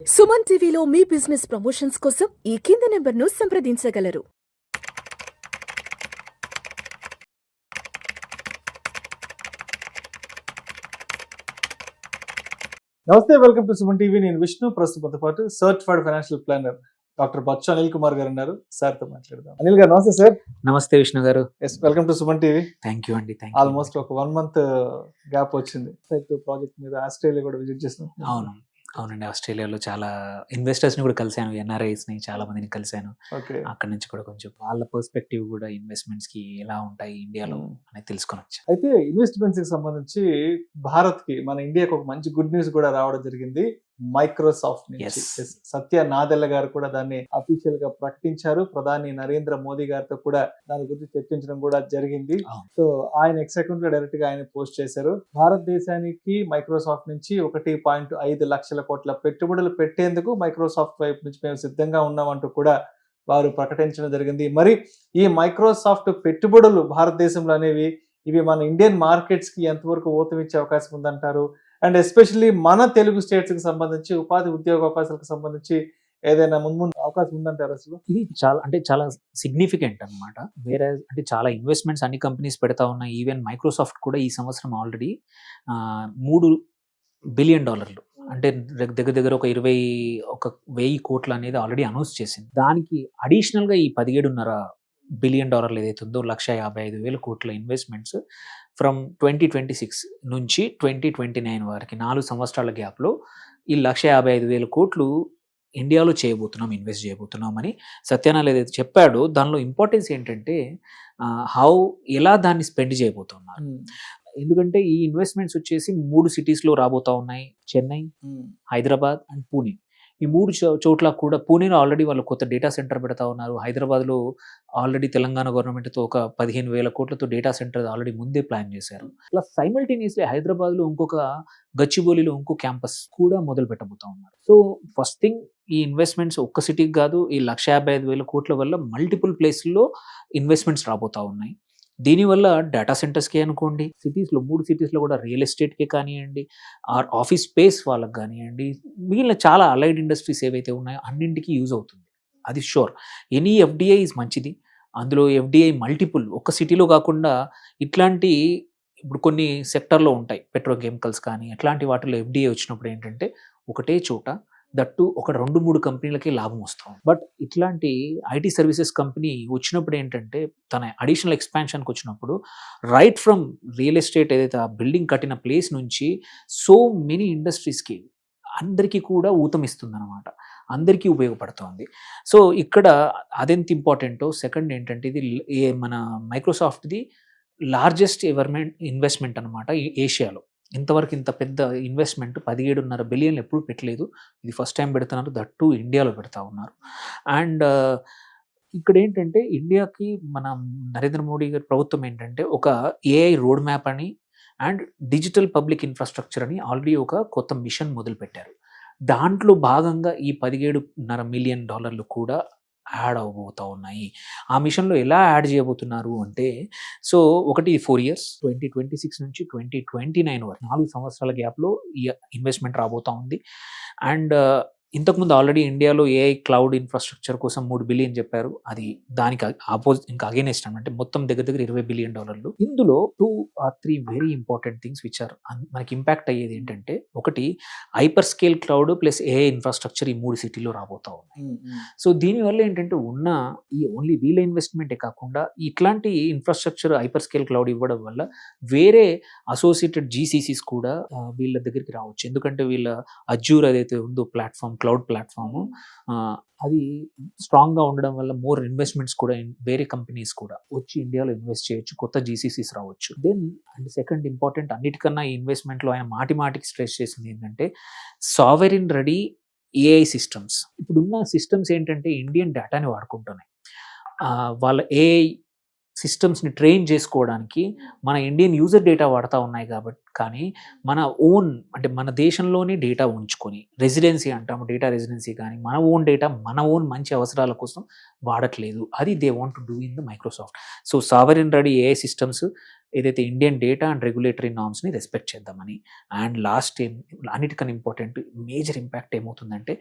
సుమన్ టీవీలో మీ business promotions కోసం ఈ కింది నెంబర్ను సంప్రదించగలరు. నమస్తే, వెల్కమ్ టు సుమన్ టీవీ. నేను విష్ణు. ప్రస్తుతంతో పాటు search for financial planner doctor Bachchu Anil Kumar garu ఉన్నారు. సార్తో మాట్లాడదాం. అనిల్ గారు నమస్తే సార్. నమస్తే Vishnu garu. Yes, welcome to Suman TV. Thank you అండి. ఆల్మోస్ట్ ఒక 1 month గ్యాప్ వచ్చింది. ప్రాజెక్ట్ మీద ఆస్ట్రేలియా కూడా విజిట్ చేసాం. అవునండి, ఆస్ట్రేలియాలో చాలా ఇన్వెస్టర్స్ ని కూడా కలిశాను, ఎన్ఆర్ఐస్ ని చాలా మందిని కలిశాను. అక్కడ నుంచి కూడా కొంచెం వాళ్ళ పర్స్పెక్టివ్ కూడా ఇన్వెస్ట్మెంట్స్ కి ఎలా ఉంటాయి ఇండియాలో అనేది తెలుసుకొని వచ్చాను. అయితే ఇన్వెస్ట్మెంట్స్ కి సంబంధించి భారత్ కి, మన ఇండియాకి ఒక మంచి గుడ్ న్యూస్ కూడా రావడం జరిగింది మైక్రోసాఫ్ట్ నుంచి. Yes. సత్య నాదెల్ల గారు కూడా దాన్ని అఫీషియల్ గా ప్రకటించారు. ప్రధాని నరేంద్ర మోదీ గారితో కూడా దాని గురించి చర్చించడం కూడా జరిగింది. సో ఆయన ఎక్స్ అకౌంట్ లో డైరెక్ట్ గా ఆయన పోస్ట్ చేశారు. భారతదేశానికి మైక్రోసాఫ్ట్ నుంచి 1.5 లక్షల కోట్ల పెట్టుబడులు పెట్టేందుకు మైక్రోసాఫ్ట్ వైపు నుంచి మేము సిద్ధంగా ఉన్నామంటూ కూడా వారు ప్రకటించడం జరిగింది. మరి ఈ మైక్రోసాఫ్ట్ పెట్టుబడులు భారతదేశంలో అనేవి ఇవి మన ఇండియన్ మార్కెట్స్ కి ఎంతవరకు ఊతమిచ్చే అవకాశం ఉందంటారు? అండ్ ఎస్పెషల్లీ మన తెలుగు స్టేట్స్ కి సంబంధించి ఉపాధి ఉద్యోగ అవకాశాలకు సంబంధించి ఏదైనా ముందు అవకాశం ఉందంటారు? అసలు ఇది చాలా సిగ్నిఫికెంట్ అన్నమాట. వేరే అంటే చాలా ఇన్వెస్ట్మెంట్స్ అన్ని కంపెనీస్ పెడతా ఉన్నాయి. ఈవెన్ మైక్రోసాఫ్ట్ కూడా ఈ సంవత్సరం ఆల్రెడీ $3 బిలియన్ అంటే దగ్గర ఒక 21,000 కోట్లు అనేది ఆల్రెడీ అనౌన్స్ చేసింది. దానికి అడిషనల్ గా ఈ $17.5 బిలియన్ ఏదైతే ఉందో 1,55,000 కోట్ల ఇన్వెస్ట్మెంట్స్ ఫ్రమ్ 2026 నుంచి 2029 వరకు 4 సంవత్సరాల గ్యాప్లో ఈ 1,55,000 కోట్లు ఇండియాలో ఇన్వెస్ట్ చేయబోతున్నాం అని సత్యనారాయణ ఏదైతే చెప్పాడో దానిలో ఇంపార్టెన్స్ ఏంటంటే ఎలా దాన్ని స్పెండ్ చేయబోతున్నారు. ఎందుకంటే ఈ ఇన్వెస్ట్మెంట్స్ వచ్చేసి 3 సిటీస్లో రాబోతా ఉన్నాయి: చెన్నై, హైదరాబాద్ అండ్ పూణే. ఈ 3 చోట్ల కూడా పూణేలో ఆల్రెడీ వాళ్ళు కొత్త డేటా సెంటర్ పెడతా ఉన్నారు. హైదరాబాద్లో ఆల్రెడీ తెలంగాణ గవర్నమెంట్తో ఒక 15,000 కోట్లతో డేటా సెంటర్ ఆల్రెడీ ముందే ప్లాన్ చేశారు. ప్లస్ సైమల్టేనియస్లీ హైదరాబాద్లో గచ్చిబౌలిలో ఇంకో క్యాంపస్ కూడా మొదలు పెట్టబోతా ఉన్నారు. సో ఫస్ట్ థింగ్, ఈ ఇన్వెస్ట్మెంట్స్ ఒక్క సిటీకి కాదు, ఈ 1,55,000 కోట్ల వల్ల మల్టిపుల్ ప్లేస్లో ఇన్వెస్ట్మెంట్స్ రాబోతా ఉన్నాయి. దీనివల్ల డేటా సెంటర్స్కి అనుకోండి, 3 సిటీస్లో కూడా రియల్ ఎస్టేట్కి కానివ్వండి, ఆఫీస్ స్పేస్ వాళ్ళకి కానివ్వండి, మిగిలిన చాలా అలైడ్ ఇండస్ట్రీస్ ఏవైతే ఉన్నాయో అన్నింటికి యూజ్ అవుతుంది. అది షూర్. ఎనీ ఎఫ్డిఐ ఇస్ మంచిది. అందులో ఎఫ్డిఐ మల్టిపుల్, ఒక్క సిటీలో కాకుండా ఇట్లాంటి ఇప్పుడు కొన్ని సెక్టర్లో ఉంటాయి, పెట్రోకెమికల్స్ కానీ అట్లాంటి వాటిలో ఎఫ్డిఐ వచ్చినప్పుడు ఏంటంటే ఒకటే చోట దట్టు ఒక 2-3 కంపెనీలకి లాభం వస్తాం. బట్ ఇట్లాంటి ఐటీ సర్వీసెస్ కంపెనీ వచ్చినప్పుడు ఏంటంటే తన అడిషనల్ ఎక్స్పాన్షన్కి వచ్చినప్పుడు రైట్ ఫ్రమ్ రియల్ ఎస్టేట్ ఏదైతే ఆ బిల్డింగ్ కట్టిన ప్లేస్ నుంచి సో మెనీ ఇండస్ట్రీస్కి అందరికీ కూడా ఊతమిస్తుంది అనమాట, అందరికీ ఉపయోగపడుతుంది. సో ఇక్కడ అదెంత ఇంపార్టెంటో. సెకండ్ ఏంటంటే ఇది మన మైక్రోసాఫ్ట్ది లార్జెస్ట్ ఇన్వెస్ట్మెంట్ అనమాట ఏషియాలో. ఇంతవరకు ఇంత పెద్ద ఇన్వెస్ట్మెంట్ 17.5 బిలియన్ ఎప్పుడు పెట్టలేదు. ఇది ఫస్ట్ టైం పెడుతున్నారు, దట్టు ఇండియాలో పెడతా ఉన్నారు. అండ్ ఇక్కడ ఏంటంటే ఇండియాకి మన నరేంద్ర మోడీ గారి ప్రభుత్వం ఏంటంటే ఒక ఏఐ రోడ్ మ్యాప్ అని అండ్ డిజిటల్ పబ్లిక్ ఇన్ఫ్రాస్ట్రక్చర్ అని ఆల్రెడీ ఒక కొత్త మిషన్ మొదలుపెట్టారు. దాంట్లో భాగంగా ఈ $17.5 మిలియన్ కూడా యాడ్ అవ్వబోతూ ఉన్నాయి. ఆ మిషన్లో ఎలా యాడ్ చేయబోతున్నారు అంటే, సో ఒకటి 4 years 2026 నుంచి 2029 వరకు 4 సంవత్సరాల గ్యాప్లో ఈ ఇన్వెస్ట్మెంట్ రాబోతూ ఉంది. అండ్ ఇంతకుముందు ఆల్రెడీ ఇండియాలో ఏఐ క్లౌడ్ ఇన్ఫ్రాస్ట్రక్చర్ కోసం $3 బిలియన్ చెప్పారు. అది దానికి ఆపోజిట్, ఇంకా అగైనెస్ట్ అంటే మొత్తం దగ్గర $20 బిలియన్. ఇందులో 2 or 3 very important things which are మనకి ఇంపాక్ట్ అయ్యేది ఏంటంటే, ఒకటి hyper scale cloud plus AI infrastructure ఈ 3 సిటీలో రాబోతా ఉన్నాయి. సో దీనివల్ల ఏంటంటే ఉన్న ఈ ఓన్లీ వీళ్ళ ఇన్వెస్ట్మెంటే కాకుండా ఇట్లాంటి ఇన్ఫ్రాస్ట్రక్చర్ హైపర్ స్కేల్ క్లౌడ్ ఇవ్వడం వల్ల వేరే అసోసియేటెడ్ జీసీసీస్ కూడా వీళ్ళ దగ్గరికి రావచ్చు. ఎందుకంటే వీళ్ళ అజ్యూర్ ఏదైతే ఉందో ప్లాట్ఫామ్, క్లౌడ్ ప్లాట్ఫామ్, అది స్ట్రాంగ్గా ఉండడం వల్ల మోర్ ఇన్వెస్ట్మెంట్స్ కూడా వేరే కంపెనీస్ కూడా వచ్చి ఇండియాలో ఇన్వెస్ట్ చేయొచ్చు, కొత్త జీసీసీస్ రావచ్చు. దెన్ అండ్ సెకండ్ ఇంపార్టెంట్, అన్నిటికన్నా ఈ ఇన్వెస్ట్మెంట్లో ఆయన మాటికి స్ట్రెస్ చేసింది ఏంటంటే సావెరిన్ రెడీ ఏఐ సిస్టమ్స్. ఇప్పుడున్న సిస్టమ్స్ ఏంటంటే ఇండియన్ డేటాని వాడుకుంటున్నాయి. వాళ్ళ ఏఐ సిస్టమ్స్ని ట్రైన్ చేసుకోవడానికి మన ఇండియన్ యూజర్ డేటా వాడుతూ ఉన్నాయి కాబట్టి, కానీ మన ఓన్ అంటే మన దేశంలోనే డేటా ఉంచుకొని రెసిడెన్సీ అంటాము, డేటా రెసిడెన్సీ కానీ మన ఓన్ డేటా మన ఓన్ మంచి అవసరాల కోసం వాడట్లేదు. అది they want to do in the Microsoft. So sovereign ready AI systems ఏదైతే ఇండియన్ డేటా అండ్ రెగ్యులేటరీ నామ్స్ని రెస్పెక్ట్ చేద్దామని. అండ్ లాస్ట్ అన్నిటికన్నా ఇంపార్టెంట్ మేజర్ ఇంపాక్ట్ ఏమవుతుందంటే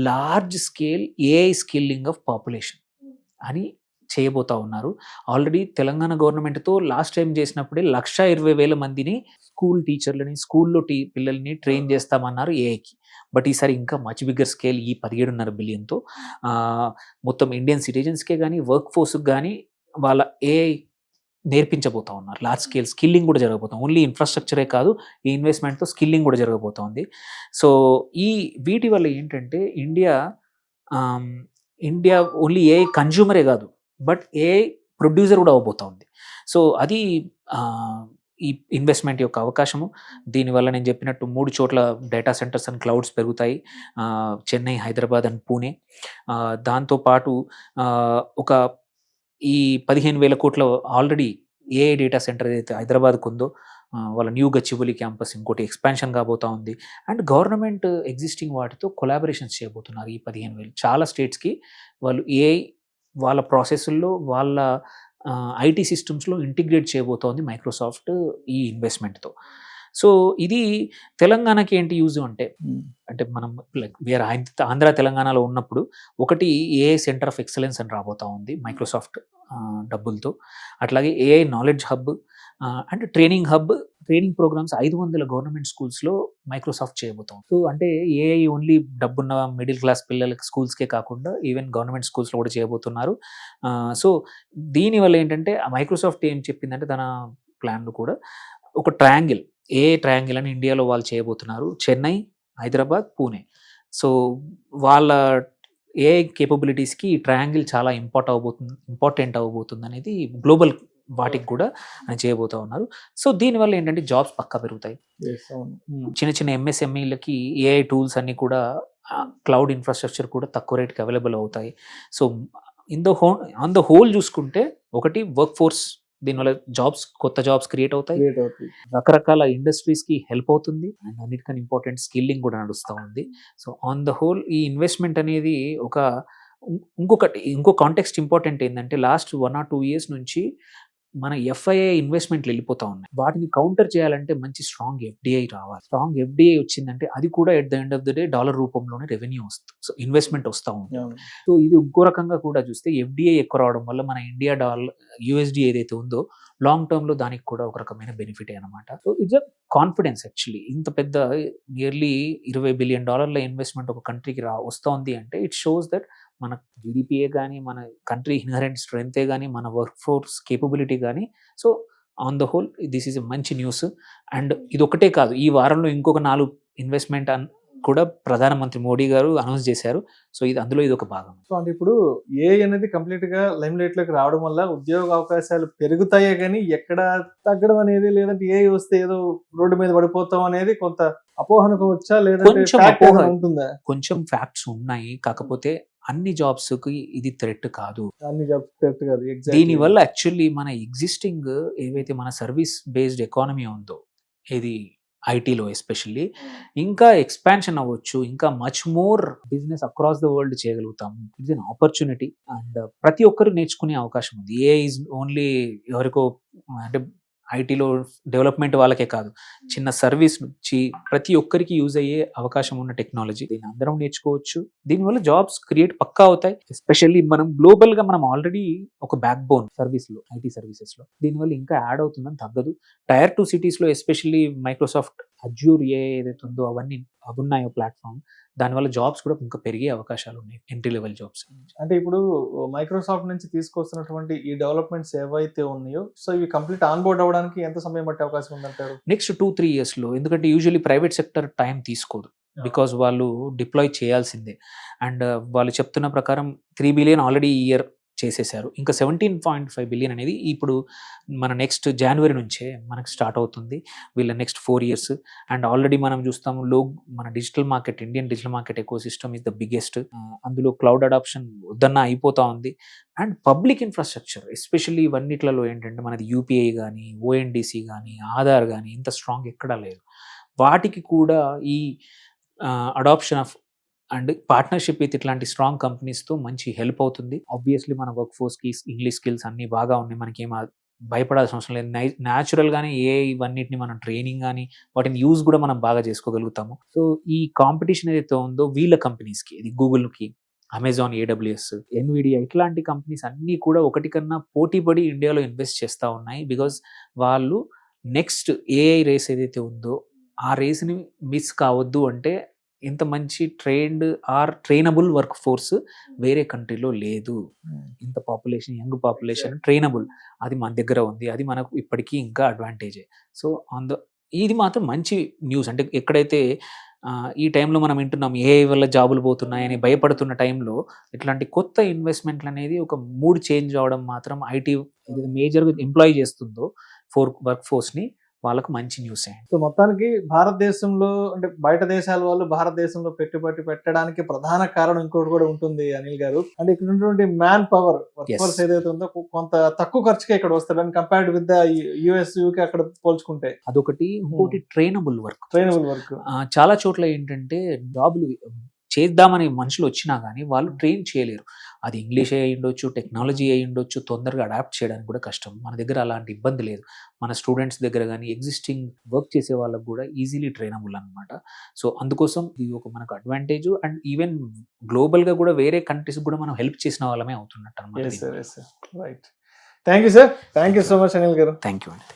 large scale AI skilling of population అని చేయబోతా ఉన్నారు. ఆల్రెడీ తెలంగాణ గవర్నమెంట్తో లాస్ట్ టైం చేసినప్పుడే 1,20,000 మందిని స్కూల్ టీచర్లని స్కూల్లో పిల్లల్ని ట్రైన్ చేస్తామన్నారు ఏఐకి. బట్ ఈసారి ఇంకా మచ్ బిగ్గర్ స్కేల్ ఈ 17.5 బిలియన్తో మొత్తం ఇండియన్ సిటిజన్స్కే కానీ వర్క్ ఫోర్స్కి కానీ వాళ్ళ ఏఐ నేర్పించబోతా ఉన్నారు. లార్జ్ స్కేల్ స్కిల్లింగ్ కూడా జరగబోతుంది. ఓన్లీ ఇన్ఫ్రాస్ట్రక్చరే కాదు, ఈ ఇన్వెస్ట్మెంట్తో స్కిల్లింగ్ కూడా జరగబోతోంది. సో వీటి వల్ల ఏంటంటే ఇండియా ఓన్లీ ఏఐ కన్జ్యూమరే కాదు, బట్ ఏఐ ప్రొడ్యూసర్ కూడా అవబోతా ఉంది. సో అది ఈ ఇన్వెస్ట్మెంట్ యొక్క అవకాశము. దీనివల్ల నేను చెప్పినట్టు 3 చోట్ల డేటా సెంటర్స్ అండ్ క్లౌడ్స్ పెరుగుతాయి, చెన్నై, హైదరాబాద్ అండ్ పూణే. దాంతోపాటు ఒక ఈ 15,000 కోట్ల ఆల్రెడీ ఏఐ డేటా సెంటర్ ఏదైతే హైదరాబాద్కు ఉందో వాళ్ళ న్యూ గచ్చిబౌలి క్యాంపస్ ఇంకోటి ఎక్స్పాన్షన్ కాబోతా ఉంది. అండ్ గవర్నమెంట్ ఎగ్జిస్టింగ్ వాటితో కొలాబరేషన్స్ చేయబోతున్నారు. ఈ 15,000 చాలా స్టేట్స్కి వాళ్ళు ఏఐ వాళ్ళ ప్రాసెస్ల్లో వాళ్ళ ఐటీ సిస్టమ్స్లో ఇంటిగ్రేట్ చేయబోతోంది మైక్రోసాఫ్ట్ ఈ ఇన్వెస్ట్మెంట్తో. సో ఇది తెలంగాణకి ఏంటి యూజ్ అంటే మనం లైక్ వేరే ఆంధ్ర తెలంగాణలో ఉన్నప్పుడు ఒకటి ఏఐ సెంటర్ ఆఫ్ ఎక్సలెన్స్ అని రాబోతా ఉంది మైక్రోసాఫ్ట్ డబ్బులతో. అట్లాగే AI knowledge hub and training hub, training programs 500 government స్కూల్స్లో మైక్రోసాఫ్ట్ చేయబోతాం. సో అంటే ఏఐ ఓన్లీ డబ్బున్న మిడిల్ క్లాస్ పిల్లలకి స్కూల్స్కే కాకుండా ఈవెన్ గవర్నమెంట్ స్కూల్స్లో కూడా చేయబోతున్నారు. సో దీనివల్ల ఏంటంటే మైక్రోసాఫ్ట్ ఏం చెప్పిందంటే తన ప్లాన్లు కూడా ఒక ట్రయాంగిల్, ఏఐ ట్రయాంగిల్ అని ఇండియాలో వాళ్ళు చేయబోతున్నారు. చెన్నై, హైదరాబాద్, పూణే. సో వాళ్ళ ఏఐ కేపబిలిటీస్కి ఈ ట్రయాంగిల్ చాలా ఇంపార్టెంట్ అవ్వబోతుంది అనేది గ్లోబల్ వాటికి కూడా అని చేయబోతా ఉన్నారు. సో దీనివల్ల ఏంటంటే జాబ్స్ పక్కా పెరుగుతాయి. చిన్న చిన్న ఎంఎస్ఎంఈలకి ఏఐ టూల్స్ అన్నీ కూడా క్లౌడ్ ఇన్ఫ్రాస్ట్రక్చర్ కూడా తక్కువ రేట్కి అవైలబుల్ అవుతాయి. సో ఆన్ ద హోల్ చూసుకుంటే ఒకటి వర్క్ ఫోర్స్, దీనివల్ల కొత్త జాబ్స్ క్రియేట్ అవుతాయి, రకరకాల ఇండస్ట్రీస్కి హెల్ప్ అవుతుంది, అండ్ అన్నిటికన్నా ఇంపార్టెంట్ స్కిల్లింగ్ కూడా నడుస్తూ ఉంది. సో ఆన్ ద హోల్ ఈ ఇన్వెస్ట్మెంట్ అనేది ఇంకో కాంటెక్స్ట్ ఇంపార్టెంట్ ఏంటంటే లాస్ట్ 1 or 2 years నుంచి మన ఎఫ్ఐఐ ఇన్వెస్ట్మెంట్లు వెళ్ళిపోతా ఉన్నాయి. వాటిని కౌంటర్ చేయాలంటే మంచి స్ట్రాంగ్ ఎఫ్డిఐ రావాలి. స్ట్రాంగ్ ఎఫ్డిఐ వచ్చిందంటే అది కూడా at the end of the day dollar రూపంలోనే రెవెన్యూ వస్తుంది. సో ఇన్వెస్ట్మెంట్ వస్తూ ఉంది. సో ఇది ఇంకో రకంగా కూడా చూస్తే ఎఫ్డిఐ ఎక్కువ రావడం వల్ల మన ఇండియా యూఎస్డి ఏదైతే ఉందో లాంగ్ టర్మ్ లో దానికి కూడా ఒక రకమైన బెనిఫిట్ అనమాట. So it's a confidence actually. ఇంత పెద్ద నియర్లీ $20 బిలియన్ ఇన్వెస్ట్మెంట్ ఒక కంట్రీకి వస్తోంది అంటే ఇట్ షోస్ దట్ మన జీడిపిఏ కానీ మన కంట్రీ ఇన్హరెంట్ స్ట్రెంగ్తే కానీ మన వర్క్ ఫోర్స్ కేపబిలిటీ కానీ. So on the whole this is a మంచి న్యూస్. అండ్ ఇది ఒకటే కాదు, ఈ వారంలో ఇంకొక 4 ఇన్వెస్ట్మెంట్ కూడా ప్రధానమంత్రి మోడీ గారు అనౌన్స్ చేశారు. సో అందులో ఇది ఒక భాగం. సో అంటే ఇప్పుడు ఏఐ అనేది కంప్లీట్ గా లైమ్ లైట్ లోకి రావడం వల్ల ఉద్యోగ అవకాశాలు పెరుగుతాయే కానీ ఎక్కడ తగ్గడం అనేది, లేదంటే ఏఐ వస్తే ఏదో రోడ్డు మీద పడిపోతాం అనేది కొంత అపోహనకు వచ్చా, లేదంటే ఉంటుందా? కొంచెం ఫ్యాక్ట్స్ ఉన్నాయి, కాకపోతే అన్ని జాబ్స్ కి ఇది థ్రెట్ కాదు. దీనివల్ల యాక్చువల్లీ మన ఎగ్జిస్టింగ్ ఏవైతే మన సర్వీస్ బేస్డ్ ఎకానమీ ఉందో ఇది ఐటీలో ఎస్పెషల్లీ ఇంకా ఎక్స్పాన్షన్ అవ్వచ్చు, ఇంకా much more business across the world చేయగలుగుతాము. ఇట్స్ ఎన్ ఆపర్చునిటీ అండ్ ప్రతి ఒక్కరు నేర్చుకునే అవకాశం ఉంది. ఏఐ ఈజ్ ఓన్లీ ఎవరికో అంటే ఐటీలో డెవలప్మెంట్ వాళ్ళకే కాదు, చిన్న సర్వీస్ నుంచి ప్రతి ఒక్కరికి యూజ్ అయ్యే అవకాశం ఉన్న టెక్నాలజీ. దీన్ని అందరం నేర్చుకోవచ్చు. దీనివల్ల జాబ్స్ క్రియేట్ పక్కా అవుతాయి. ఎస్పెషల్లీ మనం గ్లోబల్ గా మనం ఆల్రెడీ ఒక బ్యాక్ బోన్ సర్వీస్ లో, ఐటీ సర్వీసెస్ లో. దీనివల్ల ఇంకా యాడ్ అవుతుందని తగ్గదు. Tier 2 cities లో ఎస్పెషల్లీ మైక్రోసాఫ్ట్ అజ్యూర్ ఏదైతే ఉందో అవన్నీ ఉన్నాయో ప్లాట్ఫామ్, దానివల్ల జాబ్స్ కూడా ఇంకా పెరిగే అవకాశాలు ఉన్నాయి, ఎంట్రీ లెవెల్ జాబ్స్. అంటే ఇప్పుడు మైక్రోసాఫ్ట్ నుంచి తీసుకొస్తున్నటువంటి ఈ డెవలప్మెంట్స్ ఏవైతే ఉన్నాయో, సో ఇవి కంప్లీట్ ఆన్ బోర్డ్ అవ్వడానికి ఎంత సమయం పట్టే అవకాశం ఉందంటారు? నెక్స్ట్ 2-3 years లో. ఎందుకంటే యూజువల్లీ ప్రైవేట్ సెక్టర్ టైం తీసుకోదు, బికాజ్ వాళ్ళు డిప్లాయ్ చేయాల్సిందే. అండ్ వాళ్ళు చెప్తున్న ప్రకారం $3 బిలియన్ ఆల్రెడీ ఈ ఇయర్ చేసేసారు. ఇంకా 17.5 బిలియన్ అనేది ఇప్పుడు మన నెక్స్ట్ జనవరి నుంచే మనకు స్టార్ట్ అవుతుంది వీళ్ళ నెక్స్ట్ 4 years. అండ్ ఆల్రెడీ మనం చూస్తాము మన digital market, Indian digital market eco system is the biggest. అందులో క్లౌడ్ అడాప్షన్ వద్దన్నా అయిపోతా ఉంది. అండ్ పబ్లిక్ ఇన్ఫ్రాస్ట్రక్చర్ ఎస్పెషల్లీ ఇవన్నిట్లలో ఏంటంటే మనది యూపీఐ కానీ, ఓఎన్డీసీ కానీ, ఆధార్ కానీ ఇంత స్ట్రాంగ్ ఎక్కడా లేదు. వాటికి కూడా ఈ adoption of and partnership with ఇట్లాంటి స్ట్రాంగ్ కంపెనీస్తో మంచి హెల్ప్ అవుతుంది. ఆబ్వియస్లీ మన వర్క్ ఫోర్స్కి ఇంగ్లీష్ స్కిల్స్ అన్నీ బాగా ఉన్నాయి, మనకి ఏం భయపడాల్సిన అవసరం లేదు. న్యాచురల్గానే ఇవన్నిటిని మనం ట్రైనింగ్ కానీ వాటిని యూజ్ కూడా మనం బాగా చేసుకోగలుగుతాము. సో ఈ కాంపిటీషన్ ఏదైతే ఉందో వీళ్ళ కంపెనీస్కి, ఇది గూగుల్కి, అమెజాన్, AWS, ఎన్విడియా ఇట్లాంటి కంపెనీస్ అన్నీ కూడా ఒకటి కన్నా పోటీపడి ఇండియాలో ఇన్వెస్ట్ చేస్తూ ఉన్నాయి. బికాజ్ వాళ్ళు నెక్స్ట్ AI రేస్ ఏదైతే ఉందో ఆ రేస్ని మిస్ కావద్దు అంటే ఇంత మంచి ట్రైనబుల్ వర్క్ ఫోర్స్ వేరే కంట్రీలో లేదు. ఇంత పాపులేషన్, యంగ్ పాపులేషన్ ట్రైనబుల్, అది మన దగ్గర ఉంది. అది మనకు ఇప్పటికీ ఇంకా అడ్వాంటేజే. సో ఇది మాత్రం మంచి న్యూస్. అంటే ఎక్కడైతే ఈ టైంలో మనం వింటున్నాం AI వల్ల జాబులు పోతున్నాయని భయపడుతున్న టైంలో ఇట్లాంటి కొత్త ఇన్వెస్ట్మెంట్లు అనేది ఒక మూడ్ చేంజ్ అవడం మాత్రం ఐటీ మేజర్గా ఎంప్లాయ్ చేస్తుందో వర్క్ ఫోర్స్ని వాళ్ళకు మంచి న్యూస్ అయ్యింది. సో మొత్తానికి భారతదేశంలో అంటే బయట దేశాల వాళ్ళు భారతదేశంలో పెట్టుబడి పెట్టడానికి ప్రధాన కారణం ఇంకోటి కూడా ఉంటుంది అనిల్ గారు. అంటే ఇక్కడ ఉన్నటువంటి మ్యాన్ పవర్, వర్క్ ఫోర్స్ ఏదైతే ఉందో కొంత తక్కువ ఖర్చుకే ఇక్కడ వస్తారు and compared with the US, UK అక్కడ పోల్చుకుంటే. అదొకటి. ఇంకోటి ట్రైనబుల్ వర్క్. చాలా చోట్ల ఏంటంటే జాబులు చేద్దామని మనుషులు వచ్చినా కానీ వాళ్ళు ట్రైన్ చేయలేరు. అది ఇంగ్లీష్ అయి ఉండొచ్చు, టెక్నాలజీ అయి ఉండొచ్చు, తొందరగా అడాప్ట్ చేయడానికి కూడా కష్టం. మన దగ్గర అలాంటి ఇబ్బంది లేదు. మన స్టూడెంట్స్ దగ్గర కానీ ఎగ్జిస్టింగ్ వర్క్ చేసే వాళ్ళకు కూడా ఈజీలీ ట్రైనబుల్ అనమాట. సో అందుకోసం ఇది ఒక మనకు అడ్వాంటేజ్. అండ్ ఈవెన్ గ్లోబల్గా కూడా వేరే కంట్రీస్ కూడా మనం హెల్ప్ చేసిన వాళ్ళమే అవుతున్నట్టు అనమాట. Right. Thank you sir. Thank you so much Anil గారు. థ్యాంక్ యూ అండి.